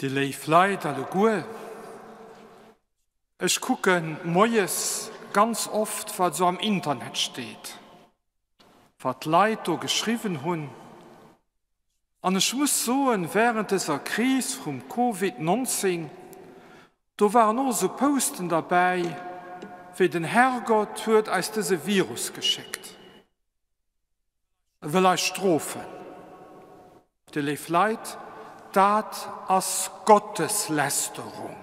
Die leef Leid alle Guel. Ich gucke Moes ganz oft, was so am Internet steht. Was Leid da geschrieben haben. Und ich muss sagen, während dieser Krise vom Covid-19, da waren auch so Posten dabei, wie den Herrgott wird als diese Virus geschickt. Will er strafen. Die leef Leid, das als Gotteslästerung.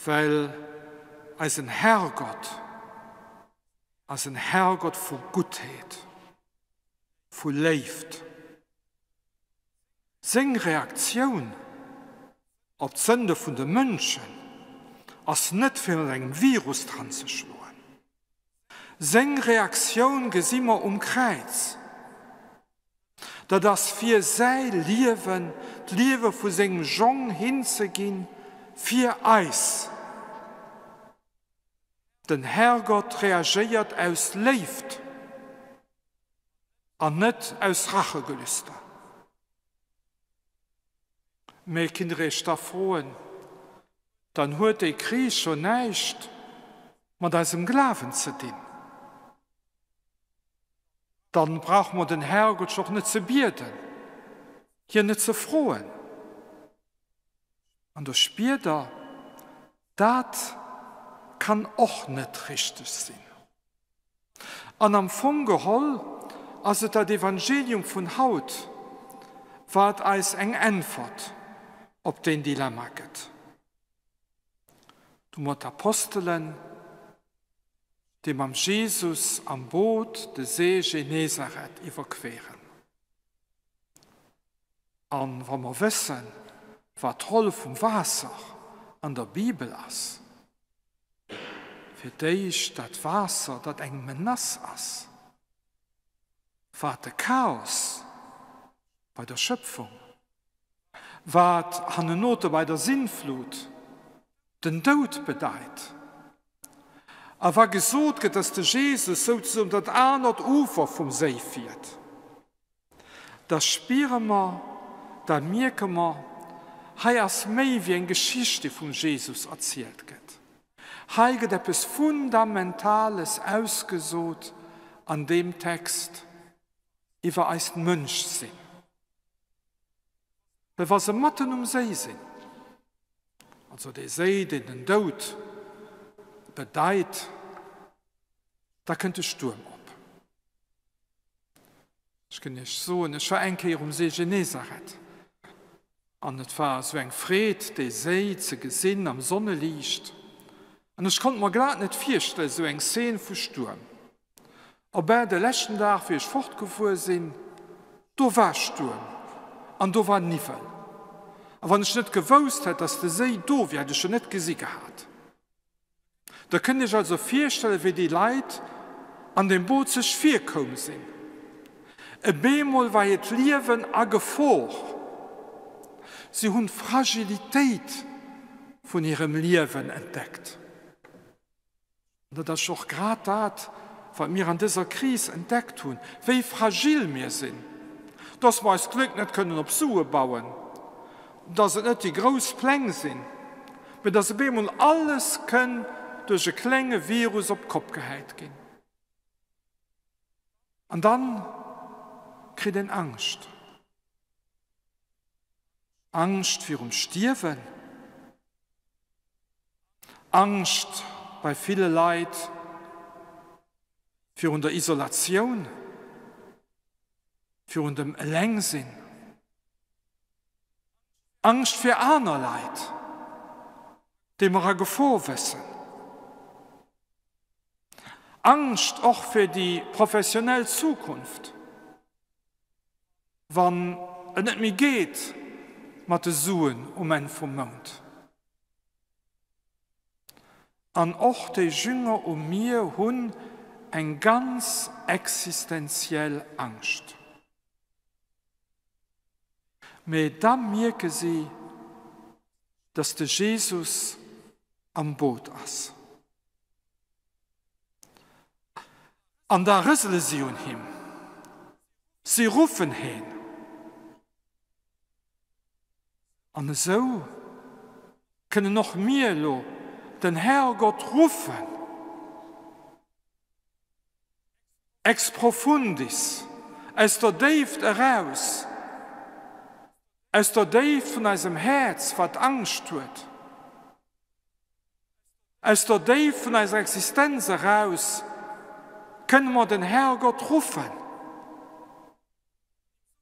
Weil als ein Herrgott von Gutheit, von Leeft. Seine Reaktion auf die Sünde der Menschen ist nicht für einen Virus dran zu schlagen. Seine Reaktion geht immer Kreuz. Da das für sein Leben, das Leben von seinem Jong hinzugehen, für Eis. Den Herrgott reagiert aus Leeft und nicht aus Rachegelüster. Wir können sich da freuen, dann hat der Krieg schon nicht mit unserem Glauben zu tun. Dann braucht man den Herrgott schon nicht zu beten, hier nicht zu freuen. Und das später, das kann auch nicht richtig sein. Und am Fungeholl, also das Evangelium von Haut, war als eine Antwort auf den Dilemma geht. Du musst Aposteln, dem am Jesus am Boot de See Genezareth überqueren. Und wenn wir wissen, was Rolle vom Wasser an der Bibel ist, für die ist das Wasser, das ein Menace ist, war der Chaos bei der Schöpfung, war eine Note bei der Sintflut, den Tod bedeutet. Aber gesagt wird, dass der Jesus sozusagen das andere Ufer vom See führt. Das spüren wir, das merken wir, hier ist mehr wie eine Geschichte von Jesus erzählt wird. Hier wird etwas Fundamentales ausgesucht an dem Text über als Mensch sind. Weil was sie mitten See sind, also der See, den Tod bedeutet, da könnte Sturm ab. Ich kann nicht so, ich war einkehr See Genezareth. Und es war so ein Fried, der See zu gesehen am Sonnenlicht. Und ich konnte mir gerade nicht vorstellen, so eine Szene von Sturm. Aber der letzten Tag, wie ich fortgefahren bin, da war Sturm. Und da war Nivel. Aber wenn ich nicht gewusst hätte, dass der See da wäre, hätte ich schon nicht gesehen gehabt. Da kann ich also vorstellen, wie die Leute an dem Boot sich vorgekommen sind. Ein Bemol war das Leben eine Gefahr. Sie haben Fragilität von ihrem Leben entdeckt. Und das ist auch gerade das, was wir an dieser Krise entdeckt haben, wie fragil wir sind. Dass wir das Glück nicht können auf Suche bauen, dass es nicht die großen Pläne sind, aber dass wir alles können durch ein kleines Virus auf den Kopf gehalten gehen. Und dann kriegt er Angst. Angst für Sterben. Angst bei vielen Leid für unter Isolation, für unter Längsinn. Angst für andere Leid, dem wir Gefahr wissen. Angst auch für die professionelle Zukunft, wenn es nicht mehr geht, mit den Suchen einen vom Mond. Und auch die Jünger und mir haben eine ganz existenzielle Angst. Aber dann merken sie, dass der Jesus am Boot ist. Und da rüsseln sie ihn hin. Sie rufen hin. Und so können noch mehr den Herrgott rufen. Ex profundis, aus der Tiefe heraus, aus der Tiefe von unserem Herz, was Angst tut, aus der Tiefe von unserer Existenz heraus, können wir den Herrgott rufen.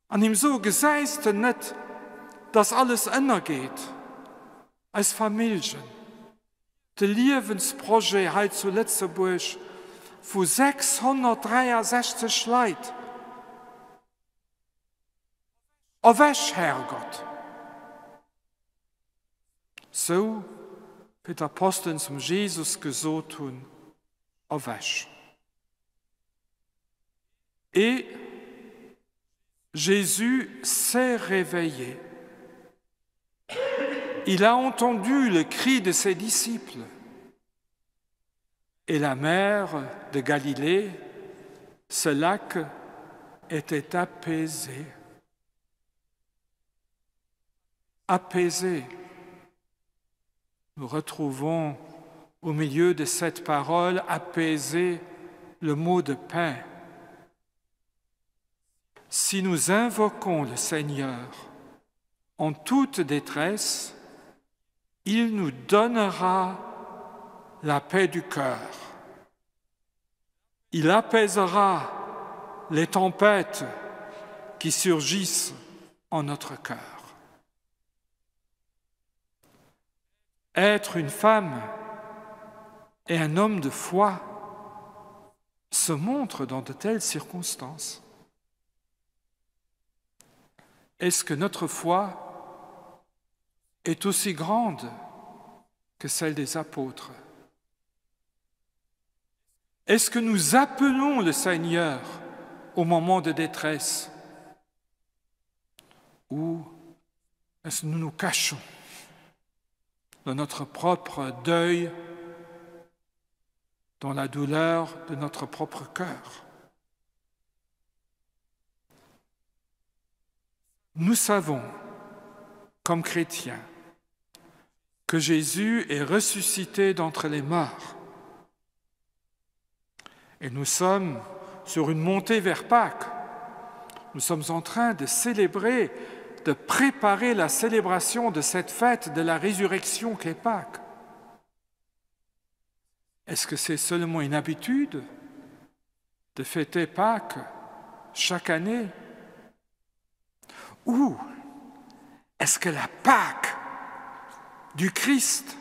An ihm so geseiste nicht, dass alles geht, als Familien. Das Lebensprojekt hier zu Lützeburg, wo 663 Leute. Auf welch Herrgott? So wie die Apostel zum Jesus gesagt haben, auf welch? Et Jésus s'est réveillé. Il a entendu le cri de ses disciples. Et la mer de Galilée, ce lac, était apaisé. Apaisé. Nous retrouvons au milieu de cette parole apaisé le mot de paix. Si nous invoquons le Seigneur en toute détresse, il nous donnera la paix du cœur. Il apaisera les tempêtes qui surgissent en notre cœur. Être une femme et un homme de foi se montre dans de telles circonstances. Est-ce que notre foi est aussi grande que celle des apôtres? Est-ce que nous appelons le Seigneur au moment de détresse? Ou est-ce que nous nous cachons dans notre propre deuil, dans la douleur de notre propre cœur? Nous savons, comme chrétiens, que Jésus est ressuscité d'entre les morts. Et nous sommes sur une montée vers Pâques. Nous sommes en train de célébrer, de préparer la célébration de cette fête de la résurrection qu'est Pâques. Est-ce que c'est seulement une habitude de fêter Pâques chaque année? Ou est-ce que la Pâque du Christ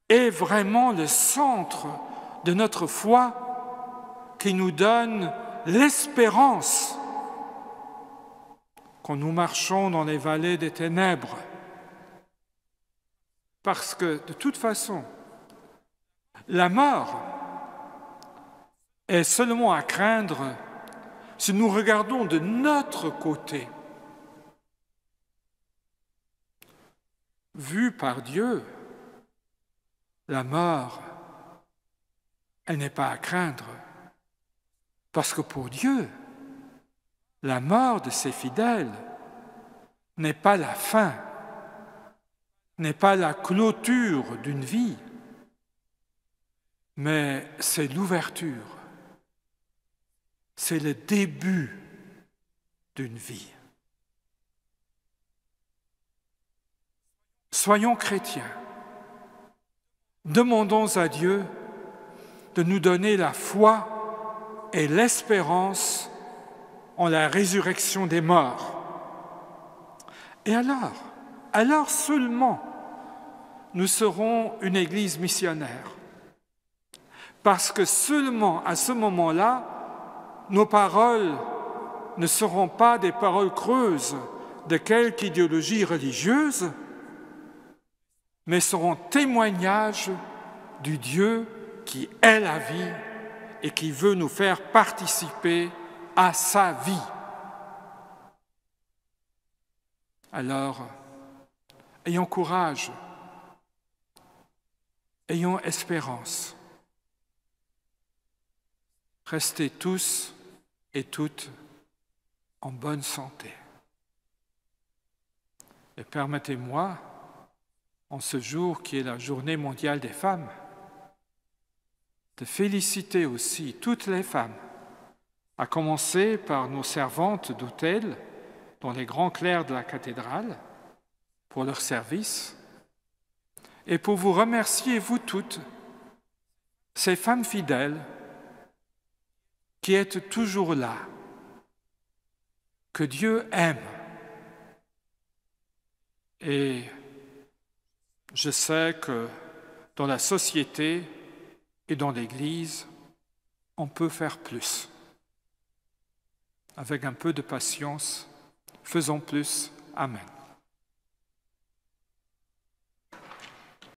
est vraiment le centre de notre foi qui nous donne l'espérance quand nous marchons dans les vallées des ténèbres? Parce que, de toute façon, la mort est seulement à craindre si nous regardons de notre côté. Vue par Dieu, la mort, elle n'est pas à craindre. Parce que pour Dieu, la mort de ses fidèles n'est pas la fin, n'est pas la clôture d'une vie, mais c'est l'ouverture, c'est le début d'une vie. Soyons chrétiens. Demandons à Dieu de nous donner la foi et l'espérance en la résurrection des morts. Et alors seulement, nous serons une église missionnaire. Parce que seulement à ce moment-là, nos paroles ne seront pas des paroles creuses de quelque idéologie religieuse, mais seront témoignages du Dieu qui est la vie et qui veut nous faire participer à sa vie. Alors, ayons courage, ayons espérance. Restez tous et toutes en bonne santé. Et permettez-moi, en ce jour qui est la Journée mondiale des femmes, de féliciter aussi toutes les femmes, à commencer par nos servantes d'autel dans les grands clercs de la cathédrale, pour leur service, et pour vous remercier, vous toutes, ces femmes fidèles qui êtes toujours là, que Dieu aime. Et je sais que dans la société et dans l'Église, on peut faire plus. Avec un peu de patience, faisons plus. Amen.